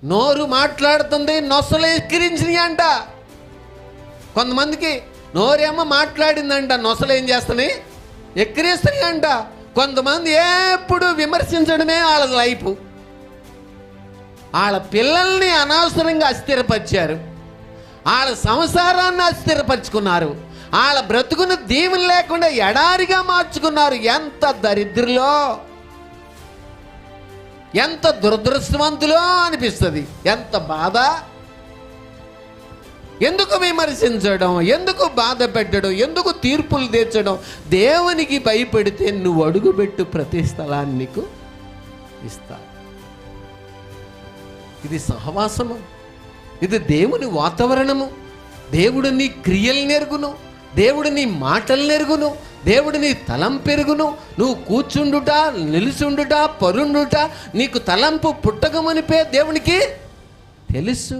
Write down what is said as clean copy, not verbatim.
నోరు మాట్లాడుతుంది, నొసలు ఎక్కిరించినాయి అంట. కొంతమందికి నోరేమో మాట్లాడిందంట, నొసలు ఏం చేస్తున్నాయి, ఎక్కిరిస్తున్నాయి అంట. కొంతమంది ఎప్పుడు విమర్శించడమే వాళ్ళ లైఫ్. వాళ్ళ పిల్లల్ని అనవసరంగా అస్థిరపరిచారు, వాళ్ళ సంసారాన్ని అస్థిరపరుచుకున్నారు, వాళ్ళ బ్రతుకును దీవెన లేకుండా ఎడారిగా మార్చుకున్నారు. ఎంత దరిద్రులో, ఎంత దురదృష్టవంతులో అనిపిస్తుంది. ఎంత బాధ. ఎందుకు విమర్శించడం, ఎందుకు బాధ పెట్టడం, ఎందుకు తీర్పులు తీర్చడం? దేవునికి భయపెడితే నువ్వు అడుగుపెట్టు ప్రతి స్థలాన్ని నీకు ఇస్తా. ఇది సహవాసము, ఇది దేవుని వాతావరణము. దేవుడు నీ క్రియలు నెరుగును, దేవుడు నీ మాటలు నెరుగును, దేవుడు నీ తలంపెరుగును. నువ్వు కూర్చుండుట, నిలుచుండుట, పరుండుట, నీకు తలంపు పుట్టకమునిపే దేవునికి తెలుసు.